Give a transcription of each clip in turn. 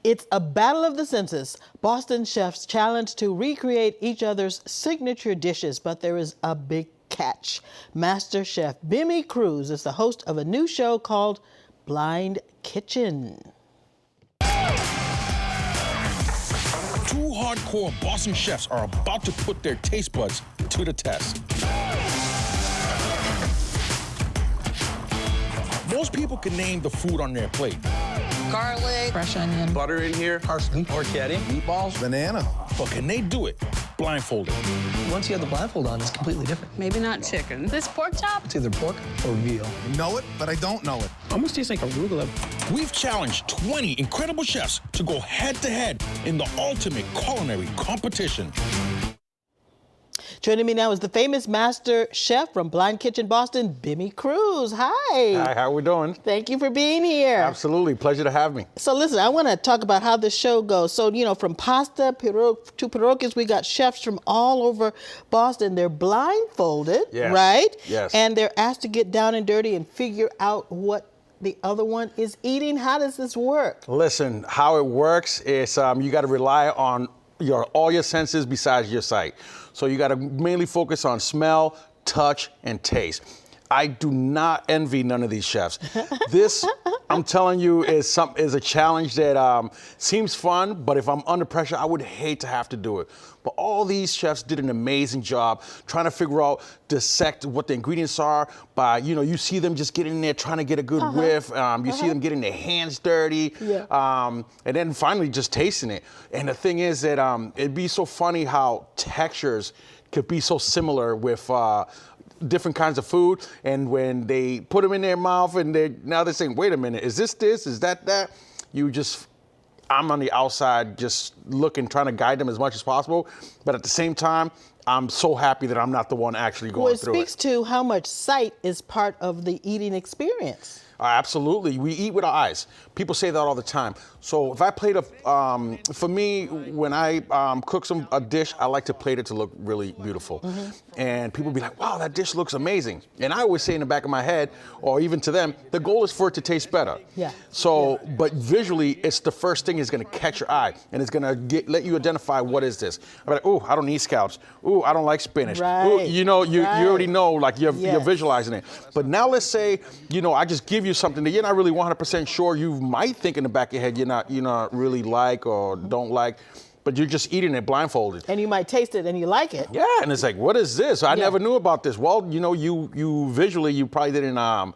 It's a battle of the senses. Boston chefs challenge to recreate each other's signature dishes, but there is a big catch. Master Chef Bimmy Cruz is the host of a new show called Blind Kitchen. Two hardcore Boston chefs are about to put their taste buds to the test. Most people can name the food on their plate. Garlic, fresh onion, Butter in here, Parsley, porchetti, meatballs. banana. But can they do it blindfolded? Once you have the blindfold on, it's completely different. maybe not chicken. This pork chop? It's either pork or veal. I know it, but I don't know it. Almost tastes like arugula. We've challenged 20 incredible chefs to go head-to-head in the ultimate culinary competition. Joining me now is the famous Master Chef from Blind Kitchen Boston, Bimmy Cruz. Hi. Hi, how we doing? Thank you for being here. Absolutely, pleasure to have me. So listen, I want to talk about how the show goes. So, you know, from pasta to pierogies, we got chefs from all over Boston. They're blindfolded, Yes. right? Yes. And they're asked to get down and dirty and figure out what the other one is eating. How does this work? Listen, how it works is you got to rely on all your senses besides your sight. So you got to mainly focus on smell, touch, and taste. I do not envy none of these chefs. This, I'm telling you, is a challenge that seems fun, but if I'm under pressure, I would hate to have to do it. But all these chefs did an amazing job trying to figure out, dissect what the ingredients are by, you see them just getting in there trying to get a good whiff. You see them getting their hands dirty. Yeah. And then finally just tasting it. And the thing is that it'd be so funny how textures could be so similar with different kinds of food, and when they put them in their mouth and now they're saying, wait a minute, is this, is that? I'm on the outside just looking, trying to guide them as much as possible, but at the same time, I'm so happy that I'm not the one actually going through it. Well, it speaks to how much sight is part of the eating experience. Absolutely, we eat with our eyes. People say that all the time. So if I plate for me, when I cook a dish, I like to plate it to look really beautiful. And people be like, wow, that dish looks amazing. And I always say in the back of my head, or even to them, the goal is for it to taste better. Yeah. So, but visually, it's the first thing is gonna catch your eye, and it's gonna let you identify what is this. I'm like, oh, I don't need scallops. Oh, I don't like spinach. Right. Ooh, you already know, like you're Yes. visualizing it. But now let's say, I just give you something that you're not really 100% sure. You might think in the back of your head you're not really like or don't like, but you're just eating it blindfolded. And you might taste it and you like it. Yeah, and it's like, what is this? I never knew about this. Well, you visually, you probably didn't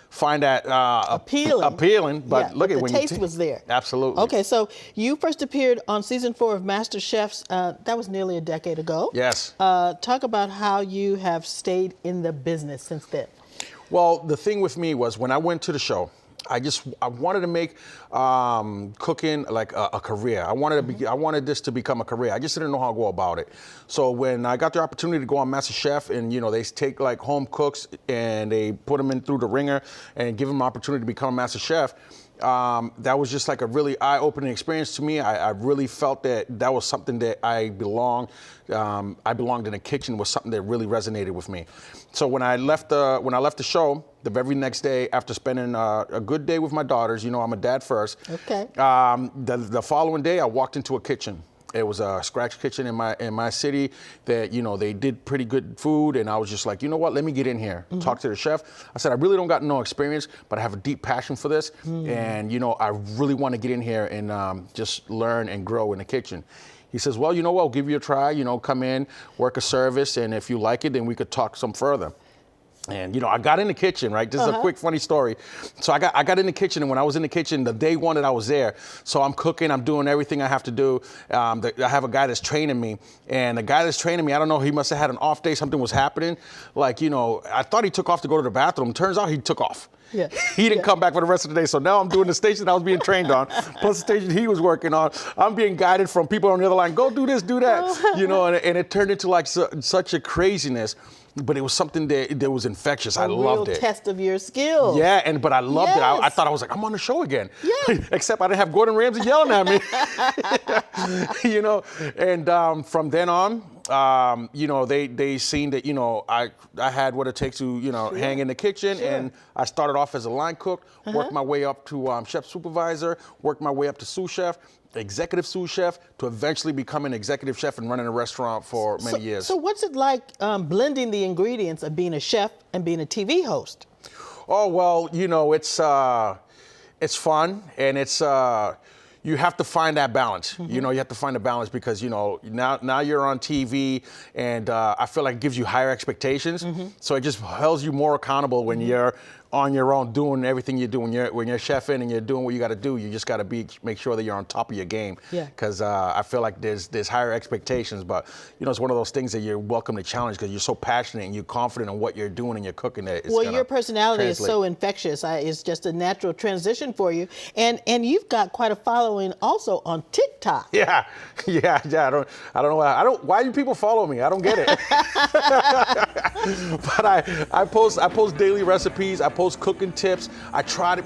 find that appealing, but look at when the taste was there. Absolutely. Okay, so you first appeared on season 4 of Master Chefs. That was nearly a decade ago. Yes. Talk about how you have stayed in the business since then. Well, the thing with me was when I went to the show, I wanted to make cooking like a career. I wanted this to become a career. I just didn't know how to go about it. So when I got the opportunity to go on Master Chef, and they take like home cooks and they put them in through the ringer and give them an opportunity to become a Master Chef, that was just like a really eye-opening experience to me. I really felt that was something that I belonged in a kitchen, was something that really resonated with me. So when I left the show, the very next day, after spending a good day with my daughters, I'm a dad first. Okay. The following day, I walked into a kitchen. It was a scratch kitchen in my city that, they did pretty good food, and I was just like, you know what, let me get in here, talk to the chef. I said, I really don't got no experience, but I have a deep passion for this, and, I really want to get in here and just learn and grow in the kitchen. He says, well, you know what, I'll give you a try, come in, work a service, and if you like it, then we could talk some further. And, I got in the kitchen, right? This is a quick, funny story. So I got in the kitchen, and when I was in the kitchen, the day one that I was there, so I'm cooking, I'm doing everything I have to do. I have a guy that's training me, and the guy that's training me, I don't know, he must have had an off day, something was happening. Like, I thought he took off to go to the bathroom. Turns out he took off. Yeah. He didn't come back for the rest of the day. So now I'm doing the station I was being trained on, plus the station he was working on. I'm being guided from people on the other line, go do this, do that. And it turned into like such a craziness. But it was something that was infectious. I loved it. A real test of your skills. Yeah, but I loved it. I thought I was like, I'm on the show again. Yeah. Except I didn't have Gordon Ramsay yelling at me. And from then on, you know, they seen that, you know, I had what it takes to, you know, hang in the kitchen, and I started off as a line cook, worked my way up to chef supervisor, worked my way up to sous chef, executive sous chef, to eventually become an executive chef and running a restaurant for many years. So what's it like blending the ingredients of being a chef and being a TV host? Oh, well, you know, it's fun, and it's you have to find that balance. You know, you have to find a balance because, you know, now you're on TV, and I feel like it gives you higher expectations. So it just holds you more accountable when you're on your own doing everything you do. When you're chefing and you're doing what you got to do, you just got to make sure that you're on top of your game. Yeah. Because I feel like there's higher expectations, but you know, it's one of those things that you're welcome to challenge because you're so passionate and you're confident in what you're doing and you're cooking. That it's Well, your personality is translate. so infectious. It's just a natural transition for you, and you've got quite a following also on TikTok. Yeah. I don't know why do people follow me? I don't get it. But I post daily recipes. I post cooking tips.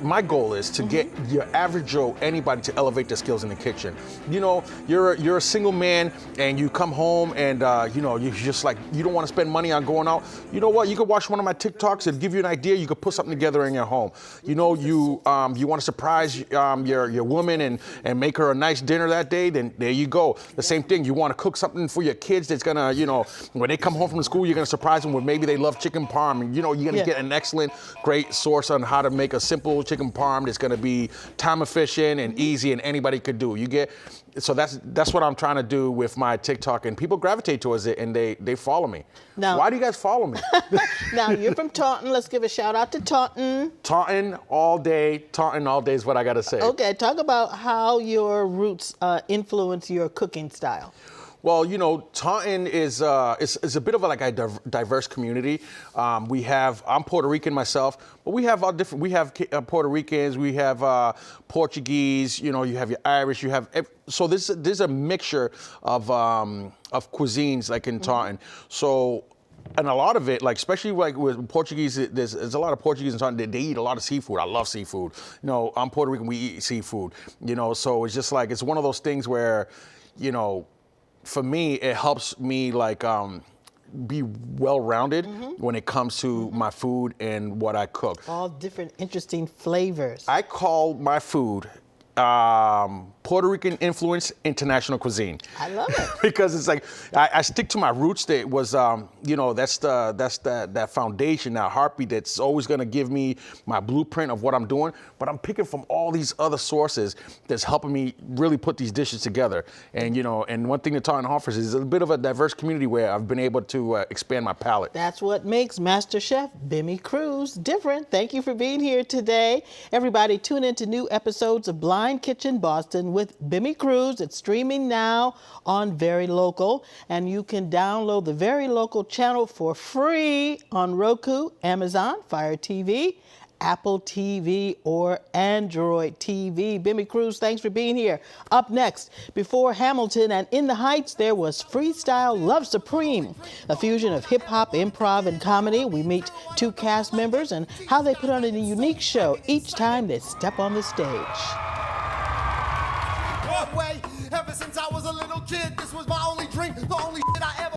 My goal is to get your average Joe, anybody, to elevate their skills in the kitchen. You know, you're a single man and you come home and you know, you're just like, you don't want to spend money on going out. You know what? You could watch one of my TikToks and give you an idea. You could put something together in your home. You know, you want to surprise your woman and make her a nice dinner that day, then there you go. The same thing, you want to cook something for your kids that's gonna, you know, when they come home from school, you're gonna surprise them with maybe they love chicken parm, and you know, you're gonna get an excellent, great source on how to make a simple chicken parm that's gonna be time efficient and easy and anybody could do. So that's what I'm trying to do with my TikTok, and people gravitate towards it and they follow me. Now, why do you guys follow me? Now, you're from Taunton. Let's give a shout out to Taunton. Taunton all day is what I gotta say. Okay, talk about how your roots influence your cooking style. Well, you know, Taunton is a bit of a diverse community. I'm Puerto Rican myself, but we have all different. We have Puerto Ricans, we have Portuguese. You know, you have your Irish. So there's a mixture of cuisines like in Taunton. So. And a lot of it, like especially like with Portuguese, there's a lot of Portuguese in Taunton. They eat a lot of seafood. I love seafood. You know, I'm Puerto Rican. We eat seafood. You know, so it's just like it's one of those things where, you know, for me, it helps me like be well-rounded when it comes to my food and what I cook. All different interesting flavors. I call my food Puerto Rican influenced international cuisine. I love it. Because it's like I stick to my roots. That was you know, that's that foundation, that heartbeat that's always gonna give me my blueprint of what I'm doing. But I'm picking from all these other sources that's helping me really put these dishes together. And you know, and one thing that Taunton offers is a bit of a diverse community where I've been able to expand my palate. That's what makes Master Chef Bimmy Cruz different. Thank you for being here today. Everybody tune in to new episodes of Blind Kitchen Boston with Bimmy Cruz. It's streaming now on Very Local, and you can download the Very Local channel for free on Roku, Amazon, Fire TV, Apple TV, or Android TV. Bimmy Cruz, thanks for being here. Up next, before Hamilton and In the Heights, there was Freestyle Love Supreme, a fusion of hip-hop, improv, and comedy. We meet two cast members and how they put on a unique show each time they step on the stage. Way. Ever since I was a little kid, this was my only dream, the only shit I ever